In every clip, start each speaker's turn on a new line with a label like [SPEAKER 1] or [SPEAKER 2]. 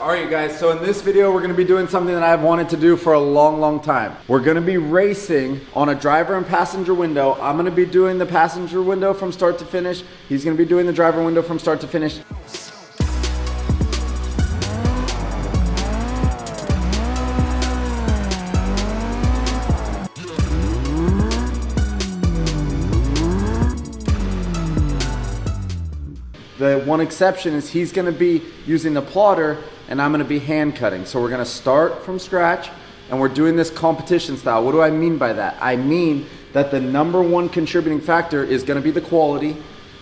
[SPEAKER 1] All right, you guys, so in this video, we're gonna be doing something that I've wanted to do for a long time. We're gonna be racing on a driver and passenger window. I'm gonna be doing the passenger window from start to finish. He's gonna be doing the driver window from start to finish. The one exception is he's gonna be using the plotter and I'm gonna be hand cutting. So we're gonna start from scratch and we're doing this competition style. What do I mean by that? I mean that the #1 contributing factor is gonna be the quality.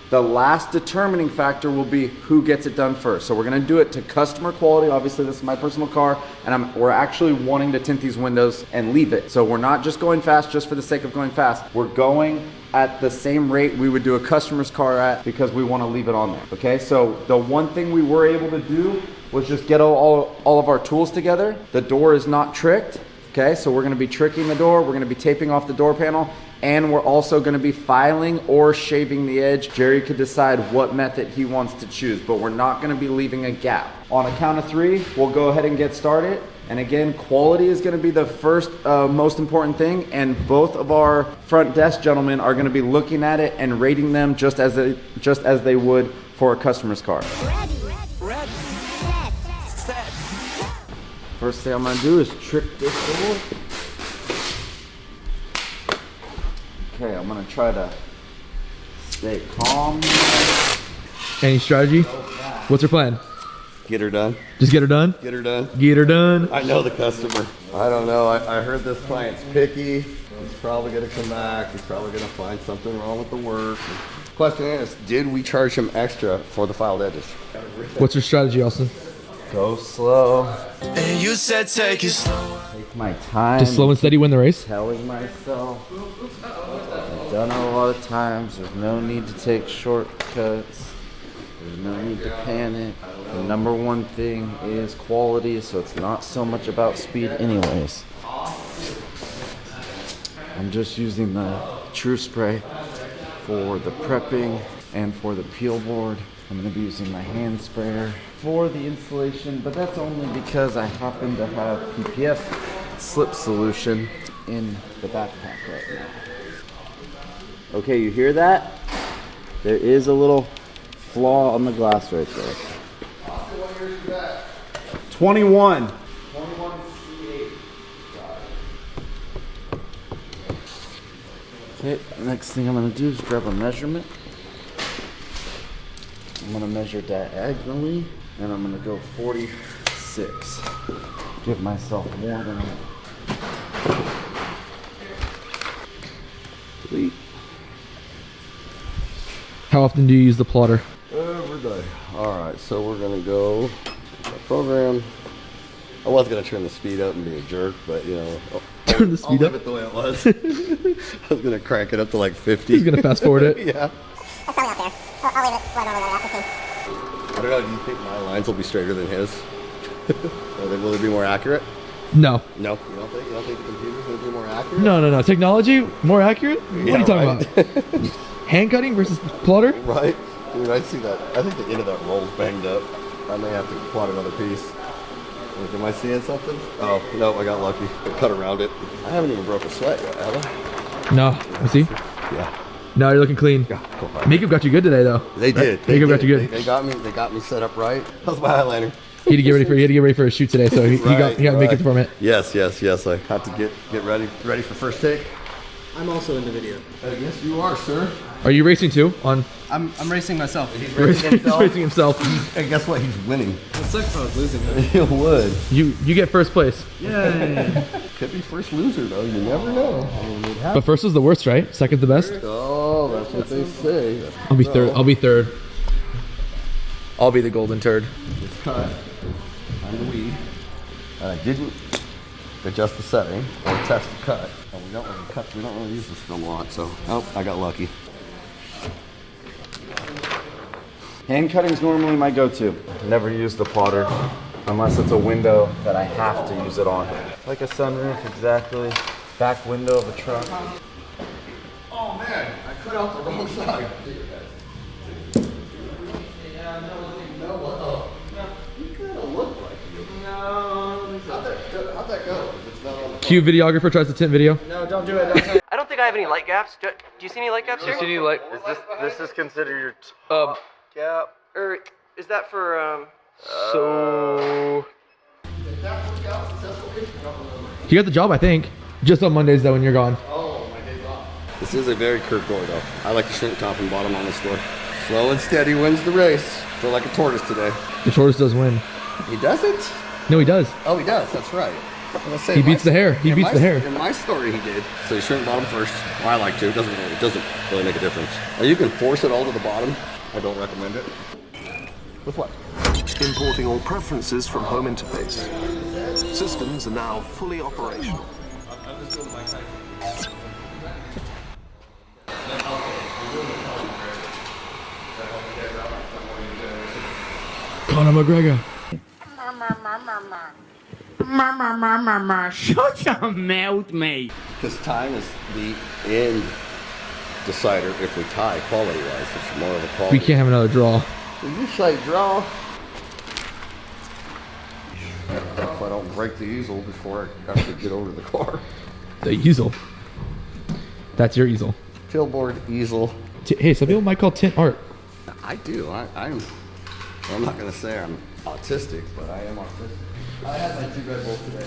[SPEAKER 1] The last determining factor will be who gets it done first. So we're gonna do it to customer quality. Obviously this is my personal car and we're actually wanting to tint these windows and leave it. So we're not just going fast just for the sake of going fast. We're going at the same rate we would do a customer's car at because we wanna leave it on there, okay? So the one thing we were able to do was just get all of our tools together. The door is not tricked, okay? So we're gonna be tricking the door, we're gonna be taping off the door panel, and we're also gonna be filing or shaving the edge. Jerry could decide what method he wants to choose, but we're not gonna be leaving a gap. On a count of 3, we'll go ahead and get started. And again, quality is gonna be the first most important thing, and both of our front desk gentlemen are gonna be looking at it and rating them just as they would for a customer's car.
[SPEAKER 2] Ready, set.
[SPEAKER 1] First thing I'm gonna do is trick this door. Okay, I'm gonna try to stay calm.
[SPEAKER 3] Any strategy? What's your plan?
[SPEAKER 4] Get her done.
[SPEAKER 3] Just get her done?
[SPEAKER 4] Get her done.
[SPEAKER 3] Get her done.
[SPEAKER 4] I know the customer. I don't know. I heard this client's picky. He's probably going to come back. He's probably going to find something wrong with the work. Question is, did we charge him extra for the filed edges?
[SPEAKER 3] What's your strategy, Austin?
[SPEAKER 1] Go slow.
[SPEAKER 2] And you said take it slow.
[SPEAKER 1] Take my time.
[SPEAKER 3] Just slow and steady win the race?
[SPEAKER 1] Telling myself. I've done it a lot of times. There's no need to take shortcuts. There's no need to panic. The #1 thing is quality, so it's not so much about speed anyways. I'm just using the True Spray for the prepping and for the peel board. I'm gonna be using my hand sprayer for the installation, but that's only because I happen to have PPF slip solution in the backpack right now. Okay, you hear that? There is a little flaw on the glass right there. 21. 21 C8. Okay, next thing I'm gonna do is grab a measurement. I'm gonna measure diagonally, and I'm gonna go 46. Give myself more than delete.
[SPEAKER 3] How often do you use the plotter?
[SPEAKER 4] Every day. All right, so we're gonna go program. I was gonna turn the speed up and be a jerk, but you know,
[SPEAKER 3] Turn the speed
[SPEAKER 4] I'll
[SPEAKER 3] up?
[SPEAKER 4] leave it the way it was. I was gonna crank it up to like 50.
[SPEAKER 3] He's gonna fast forward it.
[SPEAKER 4] Yeah.
[SPEAKER 5] That's probably out there. I'll leave it where normally at 15.
[SPEAKER 4] I don't know. Do you think my lines will be straighter than his? Will they be more accurate?
[SPEAKER 3] No.
[SPEAKER 4] No. You don't think? You don't think the computer's gonna be more accurate?
[SPEAKER 3] No. Technology? More accurate? What are you talking
[SPEAKER 4] right.
[SPEAKER 3] about? Hand cutting versus plotter?
[SPEAKER 4] Right? Dude, I see that. I think the end of that roll's banged up. I may have to plot another piece. Like, am I seeing something? Oh, no, I got lucky. I cut around it. I haven't even broke a sweat yet, have I?
[SPEAKER 3] No. Let me see.
[SPEAKER 4] Yeah.
[SPEAKER 3] No, you're looking clean.
[SPEAKER 4] Yeah, cool.
[SPEAKER 3] Makeup got you good today, though.
[SPEAKER 4] They did. They
[SPEAKER 3] Makeup
[SPEAKER 4] did.
[SPEAKER 3] got you good.
[SPEAKER 4] They got me set up right. How's my eyeliner?
[SPEAKER 3] He had to get ready for a shoot today, so he got makeup department.
[SPEAKER 4] Yes. I have to get ready for first take.
[SPEAKER 6] I'm also in the video.
[SPEAKER 4] Yes, you are, sir.
[SPEAKER 3] Are you racing too?
[SPEAKER 6] I'm racing myself.
[SPEAKER 4] He's
[SPEAKER 3] He's racing himself.
[SPEAKER 4] And guess what? He's winning.
[SPEAKER 6] It sucks if I was losing.
[SPEAKER 4] He would.
[SPEAKER 3] You get first place.
[SPEAKER 6] Yay!
[SPEAKER 4] Could be first loser though. You never know.
[SPEAKER 3] But first was the worst, right? Second's the best.
[SPEAKER 4] Oh, that's what they say.
[SPEAKER 3] I'll be third. I'll be the golden turd.
[SPEAKER 4] It's cut. I'm the weed. And I didn't adjust the setting or test the cut. And we don't really cut. We don't really use this film a lot. So, oh, I got lucky.
[SPEAKER 1] Hand cutting is normally my go-to. Never use the plotter unless it's a window that I have to use it on. Like a sunroof, exactly. Back window of a truck.
[SPEAKER 4] Oh man, I cut out the wrong side. You kind of look like you.
[SPEAKER 3] Cue videographer tries to tint video.
[SPEAKER 6] No, don't do it. I don't think I have any light gaps. Do you see any light gaps here?
[SPEAKER 3] Do you see any light?
[SPEAKER 1] This is considered your top gap.
[SPEAKER 6] Or is that for
[SPEAKER 3] So he got the job, I think. Just on Mondays though when you're gone.
[SPEAKER 4] Oh, my day's off. This is a very curved door though. I like to shrink top and bottom on this door. Slow and steady wins the race. Feel like a tortoise today.
[SPEAKER 3] The tortoise does win.
[SPEAKER 4] He doesn't?
[SPEAKER 3] No, he does.
[SPEAKER 4] Oh, he does. That's right.
[SPEAKER 3] He beats the hair. He beats the hair.
[SPEAKER 4] In my story, he did. So you shrink bottom first. Well, I like to. It doesn't really make a difference. Now, you can force it all to the bottom. I don't recommend it. With what?
[SPEAKER 7] Importing all preferences from home interface. Systems are now fully operational.
[SPEAKER 3] Conor McGregor.
[SPEAKER 8] Shut your mouth, mate.
[SPEAKER 4] Because time is the end decider if we tie quality-wise. It's more of a quality.
[SPEAKER 3] We can't have another draw.
[SPEAKER 4] When you say draw, if I don't break the easel before I have to get over to the car.
[SPEAKER 3] The easel. That's your easel.
[SPEAKER 4] Tailboard easel.
[SPEAKER 3] Hey, some people might call tint art.
[SPEAKER 4] I do. I'm not going to say I'm autistic, but I am autistic. I had my 2 Red Bulls today.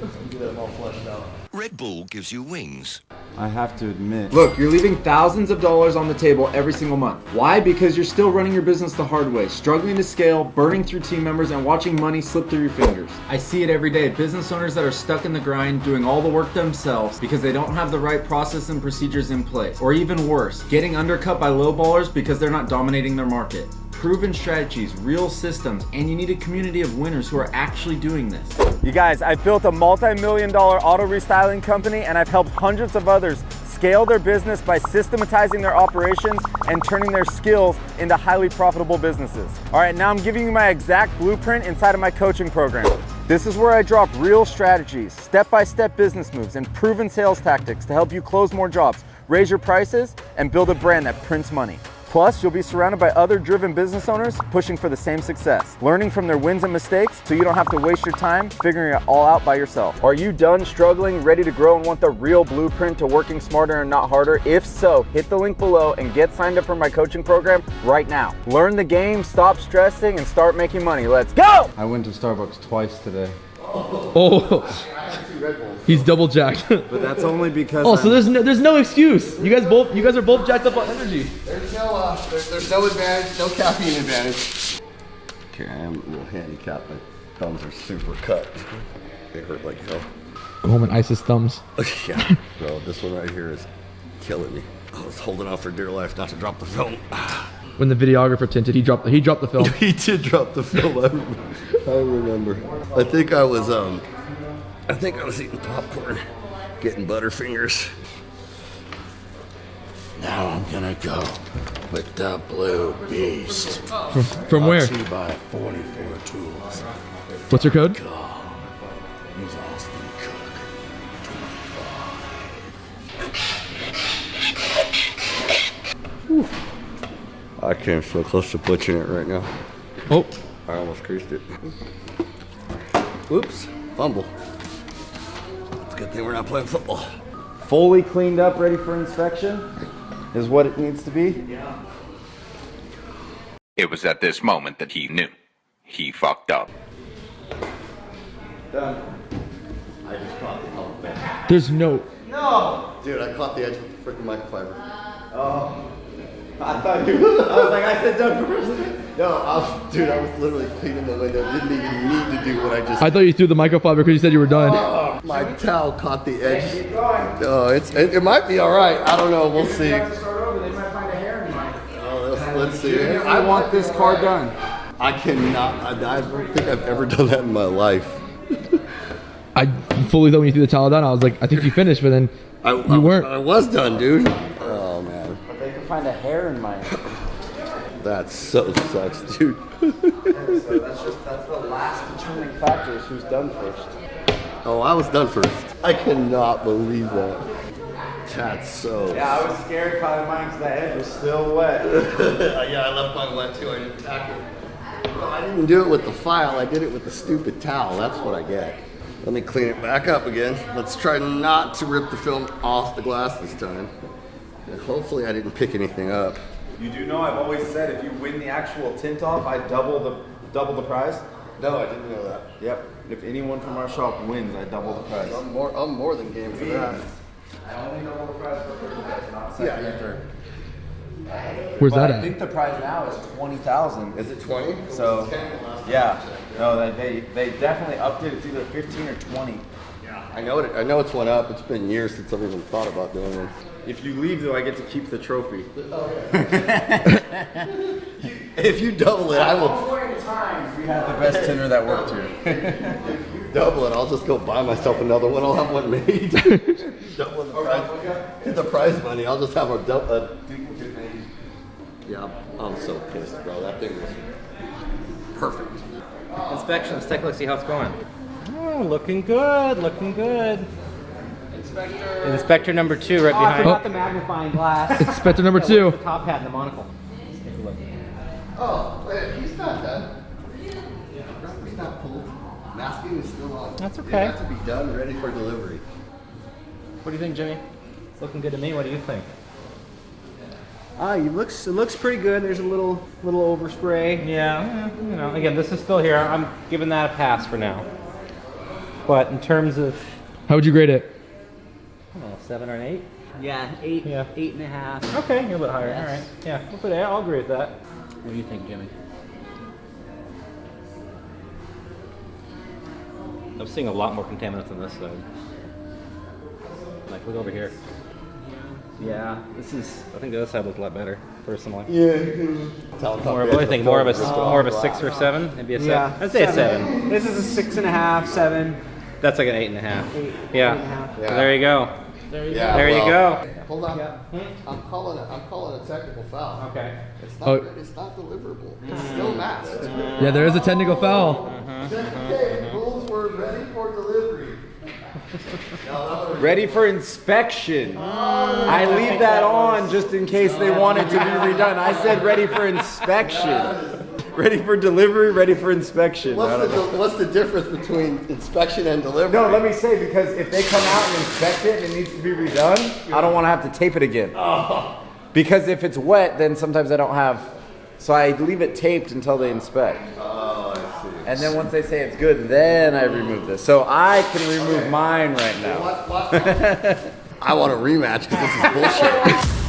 [SPEAKER 4] I'm get them all fleshed out.
[SPEAKER 2] Red Bull gives you wings.
[SPEAKER 1] I have to admit. Look, you're leaving thousands of dollars on the table every single month. Why? Because you're still running your business the hard way, struggling to scale, burning through team members, and watching money slip through your fingers. I see it every day. Business owners that are stuck in the grind, doing all the work themselves because they don't have the right process and procedures in place. Or even worse, getting undercut by lowballers because they're not dominating their market. Proven strategies, real systems, and you need a community of winners who are actually doing this. You guys, I've built a multi-million-dollar auto restyling company, and I've helped hundreds of others scale their business by systematizing their operations and turning their skills into highly profitable businesses. All right, now I'm giving you my exact blueprint inside of my coaching program. This is where I drop real strategies, step-by-step business moves, and proven sales tactics to help you close more jobs, raise your prices, and build a brand that prints money. Plus, you'll be surrounded by other driven business owners pushing for the same success, learning from their wins and mistakes so you don't have to waste your time figuring it all out by yourself. Are you done struggling, ready to grow, and want the real blueprint to working smarter and not harder? If so, hit the link below and get signed up for my coaching program right now. Learn the game, stop stressing, and start making money. Let's go! I went to Starbucks twice today.
[SPEAKER 3] Oh, he's double jacked.
[SPEAKER 1] But that's only because
[SPEAKER 3] so there's no excuse. You guys are both jacked up on energy.
[SPEAKER 4] There's no advantage, no caffeine advantage. Okay, I am a little handicapped. My thumbs are super cut. They hurt like hell.
[SPEAKER 3] Go home and ice his thumbs.
[SPEAKER 4] Yeah, bro, this one right here is killing me. I was holding out for dear life not to drop the film.
[SPEAKER 3] When the videographer tinted, he dropped the film.
[SPEAKER 4] He did drop the film. I remember. I think I was eating popcorn, getting Butterfingers. Now I'm gonna go with the Blue Beast.
[SPEAKER 3] From where?
[SPEAKER 4] Brought to you by 44 Tools.
[SPEAKER 3] What's your code?
[SPEAKER 4] Use Austin Cook 25. I came so close to butchering it right now.
[SPEAKER 3] Oh.
[SPEAKER 4] I almost creased it. Oops, fumble. It's a good thing we're not playing football.
[SPEAKER 1] fully cleaned up, ready for inspection is what it needs to be.
[SPEAKER 9] It was at this moment that he knew. He fucked up.
[SPEAKER 4] Done. I just caught the helmet.
[SPEAKER 3] There's no...
[SPEAKER 4] No! Dude, I caught the edge with the freaking microfiber.
[SPEAKER 1] Oh. I thought you... I was like, I said done first.
[SPEAKER 4] No, I was literally cleaning the window. Didn't even need to do what I just...
[SPEAKER 3] I thought you threw the microfiber because you said you were done.
[SPEAKER 4] Oh, my towel caught the edge. No, it might be all right. I don't know. We'll see. Let's see.
[SPEAKER 1] I want this car done.
[SPEAKER 4] I cannot. I don't think I've ever done that in my life.
[SPEAKER 3] I fully thought when you threw the towel down, I was like, I think you finished, but then you weren't.
[SPEAKER 4] I was done, dude. Oh, man.
[SPEAKER 1] But they can find a hair in mine.
[SPEAKER 4] That so sucks, dude.
[SPEAKER 1] So that's the last determining factor is who's done first.
[SPEAKER 4] Oh, I was done first. I cannot believe that. That's so...
[SPEAKER 1] Yeah, I was scared probably mine because that edge was still wet.
[SPEAKER 4] Yeah, I left mine wet too. I didn't tack it. Well, I didn't do it with the file. I did it with the stupid towel. That's what I get. Let me clean it back up again. Let's try not to rip the film off the glass this time. And hopefully I didn't pick anything up.
[SPEAKER 1] You do know I've always said if you win the actual tint off, I double the prize.
[SPEAKER 4] No, I didn't know that.
[SPEAKER 1] Yep. If anyone from our shop wins, I double the prize.
[SPEAKER 4] I'm more than game for that.
[SPEAKER 1] I only double the prize for third place, not second or third.
[SPEAKER 3] Where's
[SPEAKER 1] But
[SPEAKER 3] that
[SPEAKER 1] I
[SPEAKER 3] at?
[SPEAKER 1] think the prize now is 20,000.
[SPEAKER 4] Is it 20?
[SPEAKER 1] So, yeah. No, they definitely upped it. It's either 15 or 20.
[SPEAKER 4] I know it's went up. It's been years since I've even thought about doing this.
[SPEAKER 1] If you leave, though, I get to keep the trophy.
[SPEAKER 4] If you double it, I will.
[SPEAKER 1] We had the best tinter that worked here.
[SPEAKER 4] If you double it, I'll just go buy myself another one. I'll have one made. Double the prize money. I'll just have a duplicate made. Yeah, I'm so pissed, bro. That thing was perfect.
[SPEAKER 6] Inspection. Let's take a look, see how it's going.
[SPEAKER 10] Oh, looking good, looking good.
[SPEAKER 6] Inspector number 2 right
[SPEAKER 10] I
[SPEAKER 6] behind.
[SPEAKER 10] forgot the magnifying glass.
[SPEAKER 3] Inspector number
[SPEAKER 10] Yeah,
[SPEAKER 3] 2.
[SPEAKER 10] where's the top hat and the monocle. Let's take a look.
[SPEAKER 4] Oh, wait, he's not done. He's not pulled. Masking is still on.
[SPEAKER 10] That's okay.
[SPEAKER 4] It has to be done, ready for delivery.
[SPEAKER 10] What do you think, Jimmy? It's looking good to me. What do you think?
[SPEAKER 8] It looks pretty good. There's a little overspray.
[SPEAKER 10] Yeah, you know, again, this is still here. I'm giving that a pass for now. But in terms of,
[SPEAKER 3] How would you grade it?
[SPEAKER 10] I don't know, 7 or an 8?
[SPEAKER 8] Yeah, 8,
[SPEAKER 10] Yeah.
[SPEAKER 8] 8.5.
[SPEAKER 10] Okay, you're a little higher.
[SPEAKER 8] Yes.
[SPEAKER 10] All right. Yeah, we'll put it. I'll agree with that.
[SPEAKER 8] What do you think, Jimmy?
[SPEAKER 10] I'm seeing a lot more contaminants on this side. Like, look over here.
[SPEAKER 8] Yeah,
[SPEAKER 10] I think the other side looks a lot better, personally.
[SPEAKER 4] Tell
[SPEAKER 10] More of, what do you think? More of a 6 or 7? Maybe a 7.
[SPEAKER 8] yeah.
[SPEAKER 10] I'd say a 7.
[SPEAKER 8] This is a 6.5, 7.
[SPEAKER 10] That's like an 8.5.
[SPEAKER 8] 8,
[SPEAKER 10] Yeah.
[SPEAKER 8] 8.5.
[SPEAKER 10] So there you go.
[SPEAKER 8] There you
[SPEAKER 4] Yeah,
[SPEAKER 10] There you
[SPEAKER 4] well,
[SPEAKER 10] go.
[SPEAKER 4] Hold on.
[SPEAKER 8] Yeah.
[SPEAKER 4] I'm calling a technical foul.
[SPEAKER 10] Okay.
[SPEAKER 4] It's not.
[SPEAKER 3] Oh.
[SPEAKER 4] It's not deliverable. It's still masked.
[SPEAKER 3] Yeah, there is a technical foul.
[SPEAKER 4] Okay, rules were ready for delivery.
[SPEAKER 1] Ready for inspection. I leave that on just in case they want it to be redone. I said ready for inspection. Ready for delivery, ready for inspection.
[SPEAKER 4] What's the difference between inspection and delivery?
[SPEAKER 1] No, let me say, because if they come out and inspect it and it needs to be redone, I don't want to have to tape it again. Because if it's wet, then sometimes I don't have, so I leave it taped until they inspect.
[SPEAKER 4] Oh, I see.
[SPEAKER 1] And then once they say it's good, then I remove this. So I can remove mine right now.
[SPEAKER 4] I want a rematch because this is bullshit.